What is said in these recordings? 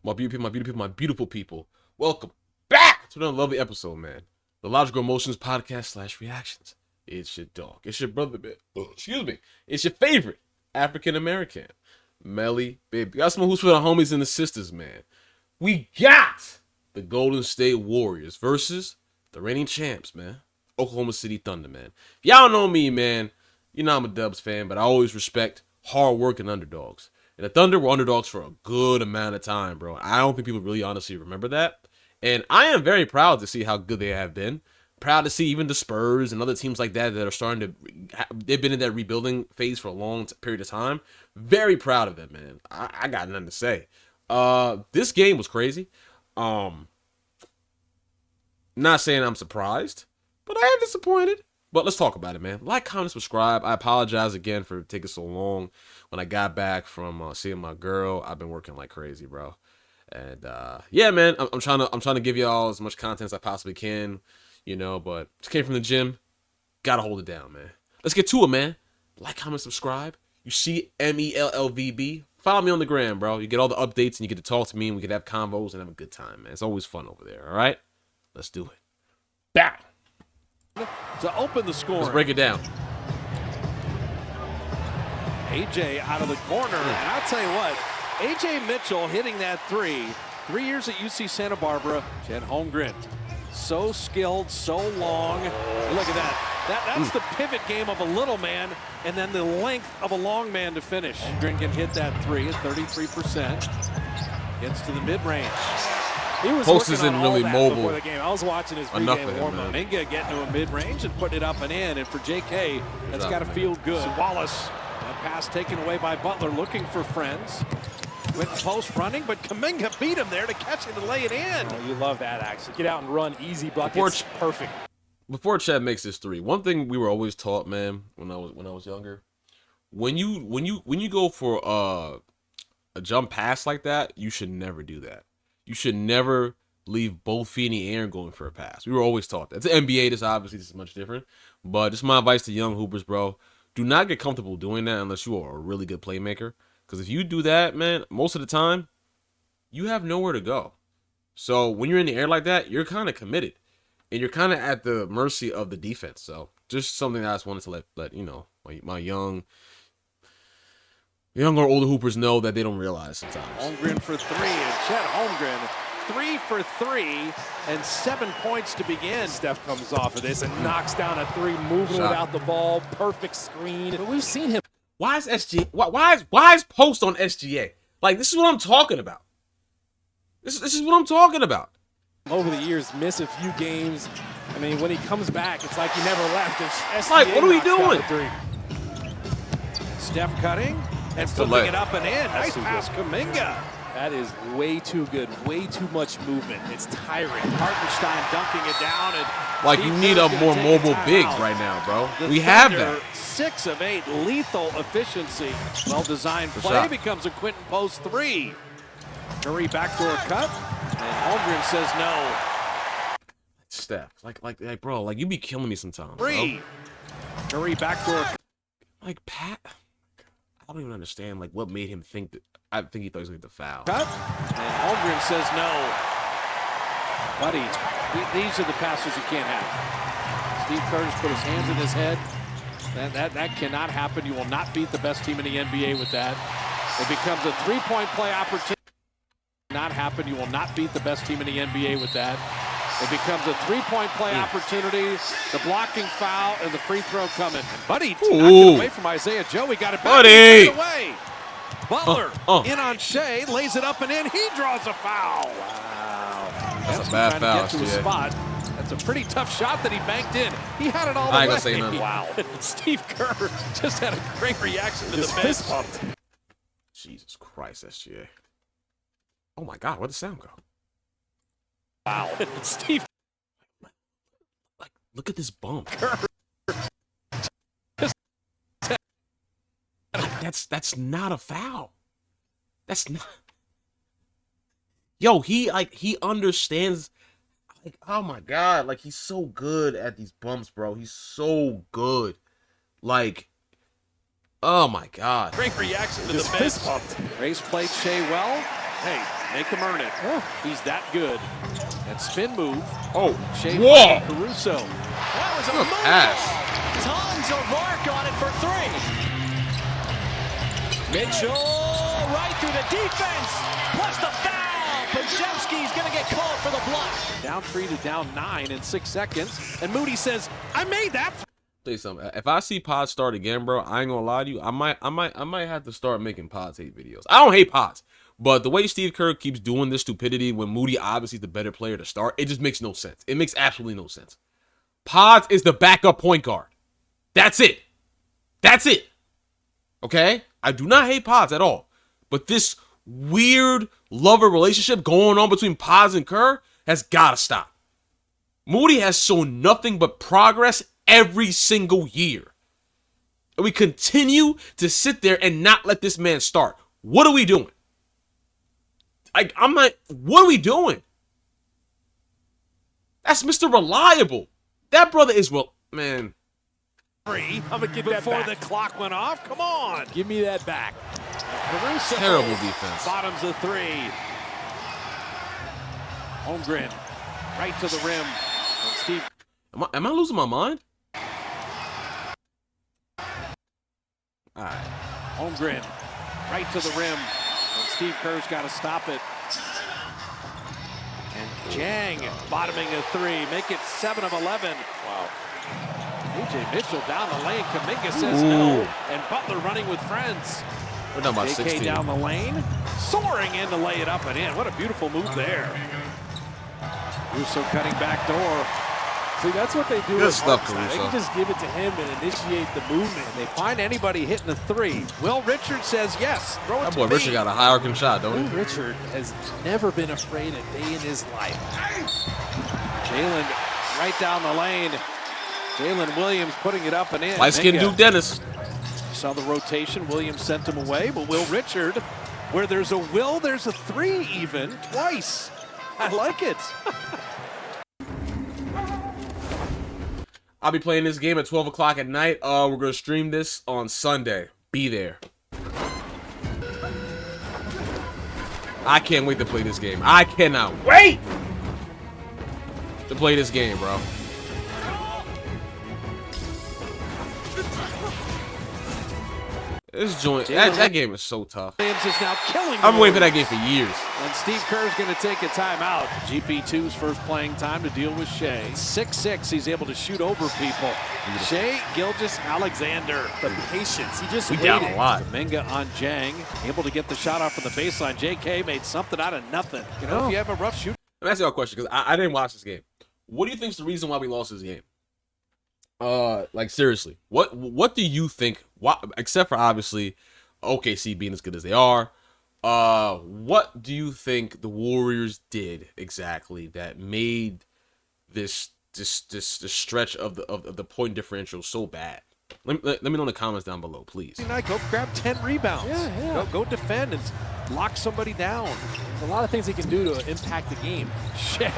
My beautiful people, my beautiful people, my beautiful people. Welcome back to another lovely episode, man. The Logical Emotions Podcast / Reactions. It's your dog. It's your brother, man. Excuse me. It's your favorite African American, Melly Baby. Got some who's for the homies and the sisters, man. We got the Golden State Warriors versus the reigning champs, man. Oklahoma City Thunder, man. If y'all know me, man, you know I'm a Dubs fan, but I always respect hard work and underdogs. And the Thunder were underdogs for a good amount of time, bro. I don't think people really honestly remember that. And I am very proud to see how good they have been. Proud to see even the Spurs and other teams like that that are starting to, they've been in that rebuilding phase for a long period of time. Very proud of them, man. I got nothing to say. This game was crazy. Not saying I'm surprised, but I am disappointed. But let's talk about it, man. Like, comment, subscribe. I apologize again for taking so long. When I got back from seeing my girl, I've been working like crazy, bro. And yeah, man, I'm trying to give y'all as much content as I possibly can, you know. But just came from the gym, gotta hold it down, man. Let's get to it, man. Like, comment, subscribe. You see MELLVB. Follow me on the gram, bro. You get all the updates and you get to talk to me and we can have convos and have a good time, man. It's always fun over there. All right, let's do it. Bow. To open the score. Let's break it down. AJ out of the corner, and I'll tell you what, AJ Mitchell hitting that 3 years at UC Santa Barbara. Chet Holmgren, so skilled, so long. Look at that. That's the pivot game of a little man, and then the length of a long man to finish. Holmgren can hit that 3 at 33%. Gets to the mid-range. He was Post working isn't on all really that mobile before the game. I was watching his enough pregame for him, warm-up. man. Minga getting to a mid-range and putting it up and in, and for JK, that's got to feel good. Wallace, that pass taken away by Butler, looking for friends. Went post running, but Kuminga beat him there to catch it and lay it in. Oh, you love that, actually. Get out and run, easy buckets, perfect. Before Chad makes his 3, one thing we were always taught, man, when I was younger, when you go for a jump pass like that, you should never do that. You should never leave both feet in the air and going for a pass. We were always taught that. It's the NBA. This is much different, but just my advice to young hoopers, bro. Do not get comfortable doing that unless you are a really good playmaker. Because if you do that, man, most of the time, you have nowhere to go. So when you're in the air like that, you're kind of committed. And you're kind of at the mercy of the defense. So just something that I just wanted to let you know, my young or older hoopers know that they don't realize sometimes. Holmgren for 3, and Chet Holmgren 3 for 3 and 7 points to begin. Steph comes off of this and knocks down a 3, moving without the ball, perfect screen. But we've seen him. Why is SGA? Why is Post on SGA? Like, this is what I'm talking about. This is what I'm talking about. Over the years, miss a few games. I mean, when he comes back, it's like he never left. It's like, what are we doing? Steph cutting and flipping it up and in. Nice pass, Kuminga. That is way too good, way too much movement. It's tiring. Hartenstein dunking it down. And like, you need a more mobile big right now, bro. We have that. 6 of 8, lethal efficiency. Well-designed play becomes a Quentin Post 3. Curry backdoor cut, and Holmgren says no. Steph, like, bro, like, you be killing me sometimes. 3. Curry backdoor. Like, Pat, I don't even understand, like, what made him think that. I think he thought he was going to get the foul. Cut, and Holmgren says no. Buddy, these are the passes you can't have. Steve Kerr just put his hands in his head. That cannot happen. You will not beat the best team in the NBA with that. It becomes a 3-point play opportunity. Not happen. You will not beat the best team in the NBA with that. It becomes a 3-point play opportunity. The blocking foul and the free throw coming. And Buddy knocked it away from Isaiah Joe. He got it back. Buddy! Away. Butler in on Shea, lays it up and in. He draws a foul. Wow. That's a bad foul. To get to his spot. That's a pretty tough shot that he banked in. He had it all the way. I ain't gonna say nothing. Wow. Steve Kerr just had a great reaction to the fist bump. Jesus Christ, SGA. Oh my God, where'd the sound go? Wow. Steve. Like, look at this bump. Like, that's not a foul. That's not. Yo, he understands. Like, oh my God, like, he's so good at these bumps, bro. He's so good. Like, oh my God. Great reaction to the fist bump. Grace played Shea well. Hey, Make him earn it. Yeah. He's that good. And spin move. Oh, Shea whoa! Caruso. That was a Good move. pass. Tons of work on it for 3. Mitchell right through the defense. Plus the foul. Podziemski's going to get called for the block. Down 3 to down 9 in 6 seconds. And Moody says, I made that. Tell you something. If I see Pods start again, bro, I ain't gonna lie to you. I might have to start making Pods hate videos. I don't hate Pods, but the way Steve Kerr keeps doing this stupidity when Moody obviously is the better player to start, it just makes no sense. It makes absolutely no sense. Pods is the backup point guard. That's it. That's it. Okay? I do not hate Pods at all, but this weird lover relationship going on between Pods and Kerr has got to stop. Moody has shown nothing but progress every single year. And we continue to sit there and not let this man start. What are we doing? I'm not, what are we doing? That's Mr. Reliable. That brother is, well, man. I'm gonna get that Before back. the clock went off. Come on. Give me that back. Caruso. Terrible defense. Bottoms of 3. Holmgren right to the rim. And Steve. Am I losing my mind? All right. Holmgren right to the rim. And Steve Kerr's got to stop it. And Jang bottoming a 3. Make it 7 of 11. Wow. A.J. Mitchell down the lane. Kuminga says no. And Butler running with friends. We're down by JK 16. down the lane. Soaring in to lay it up and in. What a beautiful move there. Russo cutting back door. See, that's what they do. Good with stuff, Hartenstein. They Caruso. can just give it to him and initiate the movement. They find anybody hitting a 3. Will Richards says yes. Throw it That to boy me. Richard got a high arcing shot, don't Will he? Richard has never been afraid a day in his life. Jalen right down the lane. Jalen Williams putting it up and in. Light-skinned Minga. Duke Dennis. Saw the rotation. Williams sent him away, but Will Richard, where there's a will, there's a 3 even, twice. I like it. I'll be playing this game at 12 o'clock at night. We're going to stream this on Sunday. Be there. I can't wait to play this game. I cannot wait to play this game, bro. This joint, that game is so tough. Williams is now killing I've been waiting for Warriors. that game for years. And Steve Kerr's going to take a timeout. GP2's first playing time to deal with Shea. 6'6", he's able to shoot over people. Shea Gilgeous-Alexander. The patience. He just We waited. down a lot. Kuminga on Jang, able to get the shot off from the baseline. JK made something out of nothing. You know, if you have a rough shoot. Let me ask you a question, because I didn't watch this game. What do you think is the reason why we lost this game? Like seriously, what do you think? Except for obviously OKC being as good as they are, what do you think the Warriors did exactly that made this stretch of the point differential so bad? Let me know in the comments down below, please. Tonight, go grab 10 rebounds. Yeah. Go defend and lock somebody down. There's a lot of things he can do to impact the game. Shea.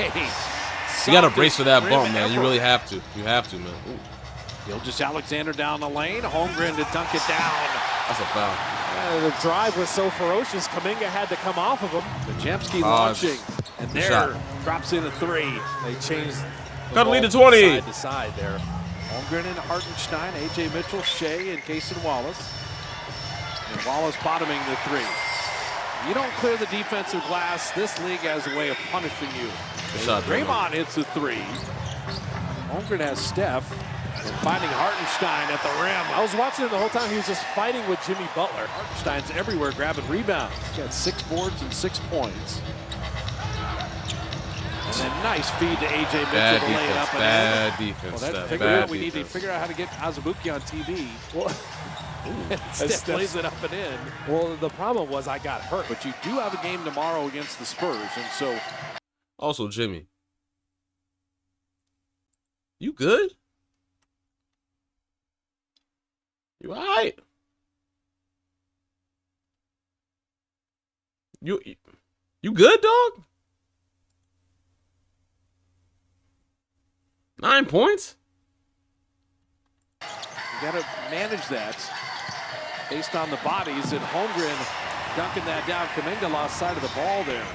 You got to brace for that bump, man. You really have to. You have to, man. Ooh, Gilgeous-Alexander down the lane. Holmgren to dunk it down. that's a foul. The drive was so ferocious, Kuminga had to come off of him. Podziemski launching. And good there shot. drops in a 3. They changed the Got to lead ball to 20. side to side there. Holmgren and Hartenstein, A.J. Mitchell, Shea, and Cason Wallace. And Wallace bottoming the 3. You don't clear the defensive glass, this league has a way of punishing you. Good shot, Draymond hits a 3. Holmgren has Steph. And finding Hartenstein at the rim. I was watching him the whole time. He was just fighting with Jimmy Butler. Hartenstein's everywhere grabbing rebounds. He's got 6 boards and 6 points. And then nice feed to A.J. Mitchell Bad to lay it defense. up and Bad in. defense. Well, that's Steph. figure Bad out. We need to defense. figure out how to get Azubuike on TV. Well, Steph plays it up and in. well, the problem was I got hurt. But you do have a game tomorrow against the Spurs, and so Also, Jimmy, you good? You all right? You good, dog? 9 points? you got to manage that based on the bodies. And Holmgren dunking that down. Kuminga lost sight of the ball there.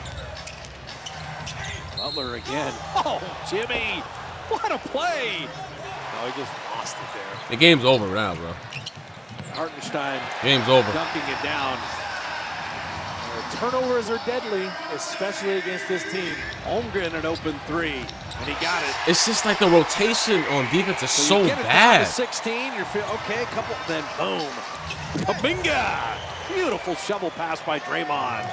Butler again. Oh, Jimmy, what a play. Oh, he just lost it there. The game's over now, bro. Hartenstein Game's over. dunking it down. Turnovers are deadly, especially against this team. Holmgren an open three, and he got it. It's just like the rotation on defense is so you get it down bad. to 16, you're okay, couple, then boom. Kaminga! Beautiful shovel pass by Draymond.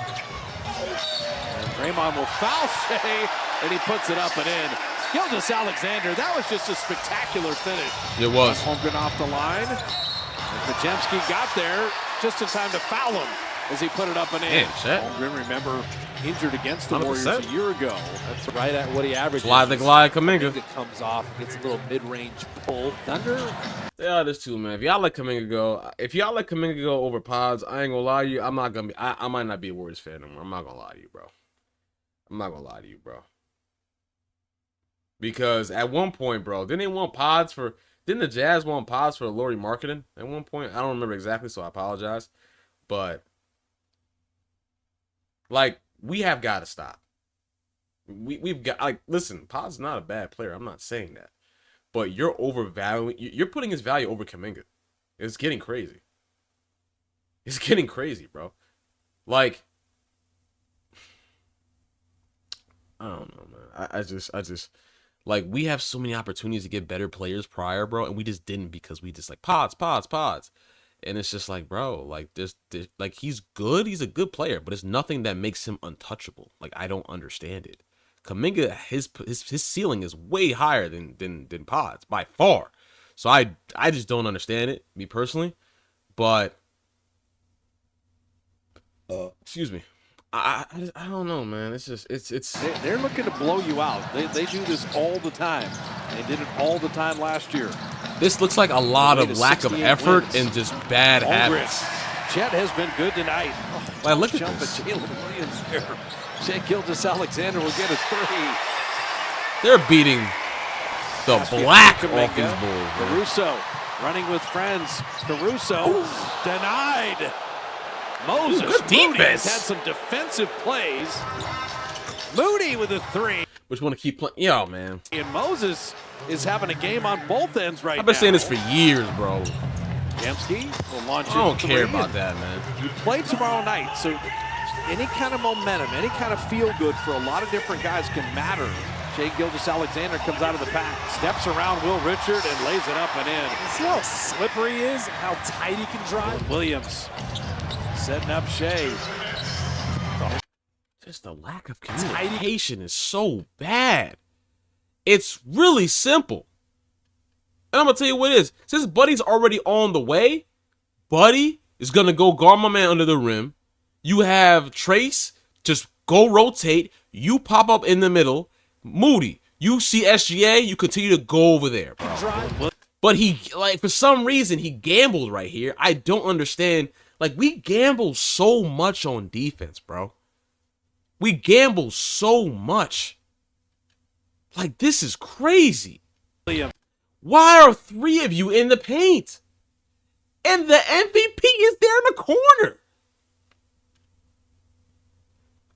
And Draymond will foul Shea, and he puts it up and in. Gilgeous-Alexander, that was just a spectacular finish. It was. Holmgren off the line. And Podziemski got there just in time to foul him as he put it up and in. Damn, Chet. Holmgren, remember, injured against the 100%. Warriors a year ago. That's right at what he averages. Slide the glide, Kaminga. It comes off, gets a little mid-range pull. Thunder. Yeah, this too, man. If y'all let Kaminga go over Pods, I ain't gonna lie to you. I'm not gonna be. I might not be a Warriors fan anymore. I'm not gonna lie to you, bro. I'm not gonna lie to you, bro. Because at one point, bro, didn't the Jazz want Pods for Lauri Markkanen at one point? I don't remember exactly, so I apologize. But like, we have got to stop. We've got, like, listen, Pods is not a bad player. I'm not saying that. But you're overvaluing, you're putting his value over Kaminga. It's getting crazy. It's getting crazy, bro. Like, I don't know, man. I just, like, we have so many opportunities to get better players prior, bro, and we just didn't because we just, like, Pods. And it's just like, bro, like, this like, he's good. He's a good player, but it's nothing that makes him untouchable. Like, I don't understand it. Kaminga, his ceiling is way higher than Pods by far. So I just don't understand it, me personally. But excuse me, I don't know, man. It's just They're looking to blow you out. They do this all the time. They did it all the time last year. This looks like a lot of lack of 68 effort wins. and just bad habits. Chet has been good tonight. Like, look at Jump this. at Jalen Williams there. Shea Gilgeous-Alexander will get a three. They're beating the Basket black for off Kuminga. these Bulls, bro. Caruso running with friends. Caruso denied. Moses Ooh, good Moody defense. has had some defensive plays. Moody with a three. Which want to keep playing? Yo, man. And Moses is having a game on both ends right now. I've been saying this for years, bro. Dembski will launch I don't it. care about that, man. You play tomorrow night, so any kind of momentum, any kind of feel-good for a lot of different guys can matter. Shea Gilgeous-Alexander comes out of the pack, steps around Will Richard, and lays it up and in. See how slippery he is, how tight he can drive? Williams setting up Shea. Just the lack of communication is so bad. It's really simple. And I'm going to tell you what it is. Since Buddy's already on the way, Buddy is going to go guard my man under the rim. You have Trace, just go rotate. You pop up in the middle. Moody, you see SGA, you continue to go over there, bro. But he, like, for some reason, he gambled right here. I don't understand. Like, we gamble so much on defense, bro. We gamble so much. Like, this is crazy. Why are three of you in the paint? And the MVP is there in the corner.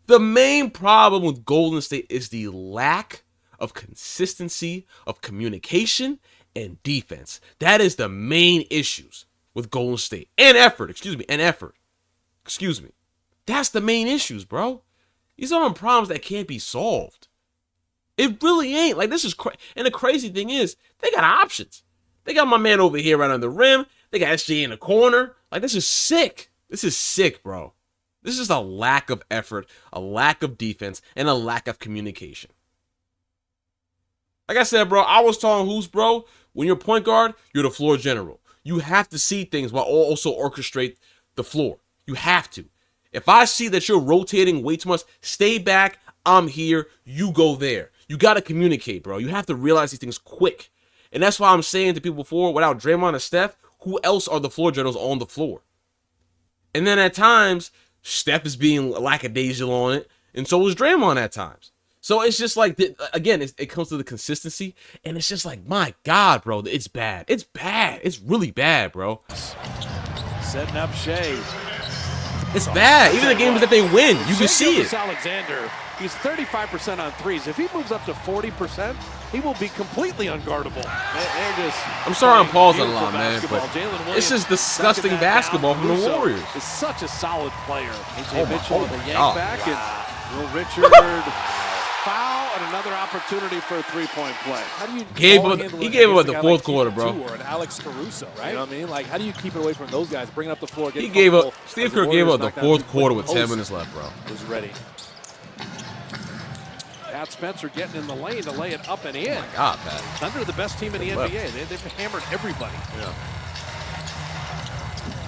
The main problem with Golden State is the lack of consistency of communication and defense. That is the main issues with Golden State. And effort, excuse me. That's the main issues, bro. These are problems that can't be solved. It really ain't. Like, this is and the crazy thing is, they got options. They got my man over here right on the rim. They got SGA in the corner. Like, this is sick. This is sick, bro. This is a lack of effort, a lack of defense, and a lack of communication. Like I said, bro, I was telling Hoops, bro, when you're point guard, you're the floor general. You have to see things while also orchestrate the floor. You have to. If I see that you're rotating way too much, stay back. I'm here. You go there. You got to communicate, bro. You have to realize these things quick. And that's why I'm saying to people before, without Draymond and Steph, who else are the floor generals on the floor? And then at times, Steph is being lackadaisical on it, and so is Draymond at times. So it's just like, again, it comes to the consistency, and it's just like, my God, bro, it's bad. It's bad. It's really bad, bro. Setting up Shea. It's bad. Even the games that they win, you can see it. Alexander, he's 35% on threes. If he moves up to 40%, he will be completely unguardable. I'm sorry I'm pausing a lot, man, but it's just disgusting basketball from the Warriors. Is such a solid player. AJ Mitchell with a yank back, and Will Richard foul and another opportunity for a three-point play. How do you he gave up the fourth quarter, bro. Or an Alex Caruso, right? You know what I mean? Like, how do you keep it away from those guys, bringing up the floor? He gave up. Steve Kerr gave up the fourth quarter with 10 minutes left, bro. Was ready. Pat Spencer getting in the lane to lay it up and in. Oh my God, Pat. Thunder, the best team in the NBA. They've hammered everybody. Yeah.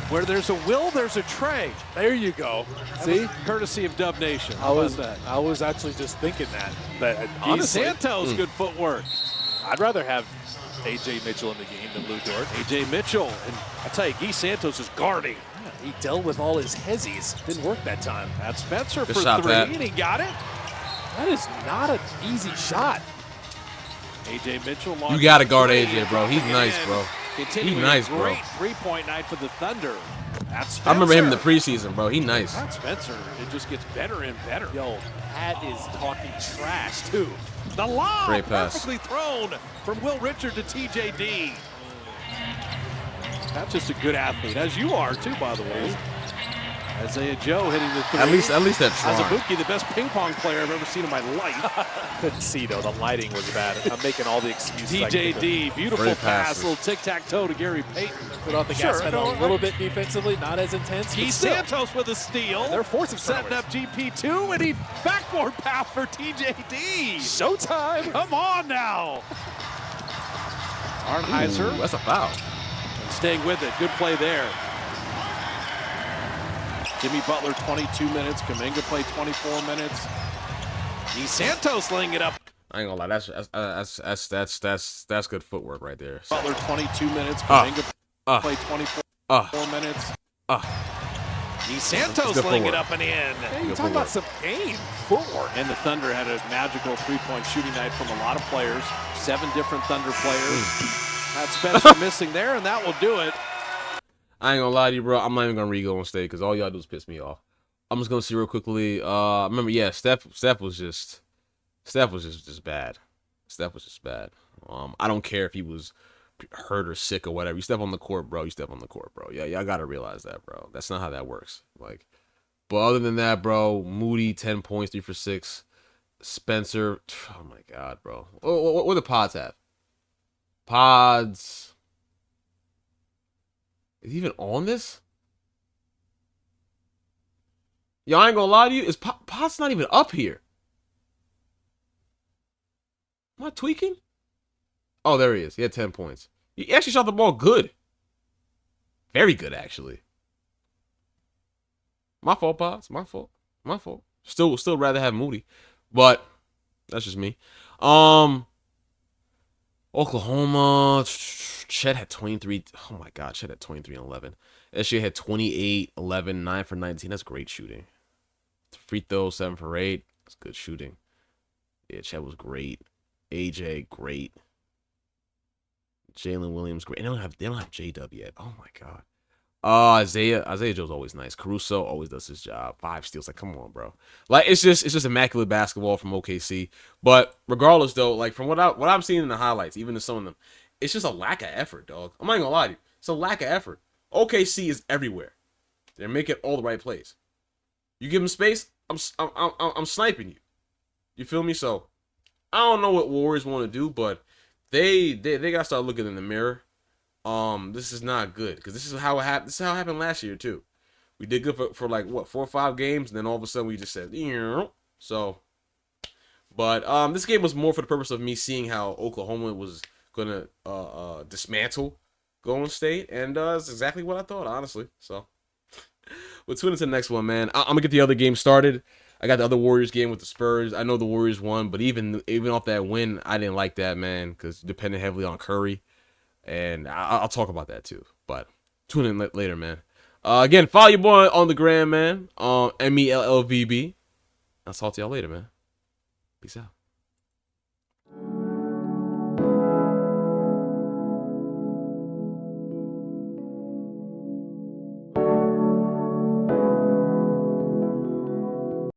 Where there's a Will, there's a Trey. There you go. That See? Courtesy of Dub Nation. I was actually just thinking that. But honestly, Santos, good footwork. I'd rather have AJ Mitchell in the game than Lou Dort. AJ Mitchell, and I tell you, Guy Santos is guarding. Yeah, he dealt with all his hezzies. Didn't work that time. Pat Spencer Good for shot, three, Pat. and he got it. That is not an easy shot. AJ Mitchell. You gotta guard AJ, bro. He's nice, bro. He's nice, bro. Great three-point night for the Thunder. Pat Spencer. I remember him in the preseason, bro. He nice. Pat Spencer, it just gets better and better. Yo, Pat is talking trash, too. The lob, Great pass. perfectly thrown from Will Richard to TJD. That's just a good athlete, as you are, too, by the way. Isaiah Joe hitting the three. At least that try. Azubuike, the best ping pong player I've ever seen in my life. Couldn't see, though. The lighting was bad. I'm making all the excuses. TJD, beautiful Great pass, passes. little tic-tac-toe to Gary Payton. Put off the gas pedal a little bit defensively, not as intense. Guy but still. Santos with a steal. They're forcing setting up GP2, and he backboard pass for TJD. Showtime. Come on now. Arnheiser. Ooh, that's a foul. Staying with it. Good play there. Jimmy Butler, 22 minutes. Kuminga played 24 minutes. Guy Santos laying it up. I ain't gonna lie, that's good footwork right there. Butler, 22 minutes. Kuminga played 24 minutes. Guy Santos laying it up and in. Hey, you talk about some game footwork. And the Thunder had a magical three-point shooting night from a lot of players. 7 different Thunder players. Pat Spencer missing there, and that will do it. I ain't gonna lie to you, bro. I'm not even gonna read Golden State because all y'all do is piss me off. I'm just gonna see real quickly. Remember, yeah, Steph was just bad. Steph was just bad. I don't care if he was hurt or sick or whatever. You step on the court, bro. You step on the court, bro. Yeah, y'all gotta realize that, bro. That's not how that works. Like, but other than that, bro, Moody 10 points, 3 for 6. Spencer, oh my God, bro. What the pods have? Pods. Is he even on this? Yo, I ain't gonna lie to you. Pot's not even up here. Am I tweaking? Oh, there he is. He had 10 points. He actually shot the ball good. Very good, actually. My fault, Pots. My fault. My fault. Still rather have Moody. But that's just me. Oklahoma. Chet had 23. Oh my God, Chet had 23 and 11. SGA had 28, 11, 9 for 19. That's great shooting. Free throw, 7 for 8. That's good shooting. Yeah, Chet was great. AJ, great. Jalen Williams, great. And they don't have J-Dub yet. Oh my God. Isaiah Joe's always nice. Caruso always does his job. 5 steals. Like, come on, bro. Like, it's just immaculate basketball from OKC. But regardless, though, like from what I'm seeing in the highlights, even in some of them, it's just a lack of effort, dog. I'm not gonna lie to you. It's a lack of effort. OKC is everywhere. They're making all the right plays. You give them space, I'm sniping you. You feel me? So I don't know what Warriors want to do, but they gotta start looking in the mirror. This is not good because this is how it happened. This is how it happened last year too. We did good for like what 4 or 5 games, and then all of a sudden we just said, so. But this game was more for the purpose of me seeing how Oklahoma was gonna dismantle Golden State, and it's exactly what I thought, honestly. So we'll tune into the next one, man. I'm gonna get the other game started. I got the other Warriors game with the Spurs. I know the Warriors won, but even off that win, I didn't like that, man, because depended heavily on Curry, and I'll talk about that too. But tune in later, man. Again, follow your boy on the gram, man. MELLVB. I'll talk to y'all later, man. Peace out.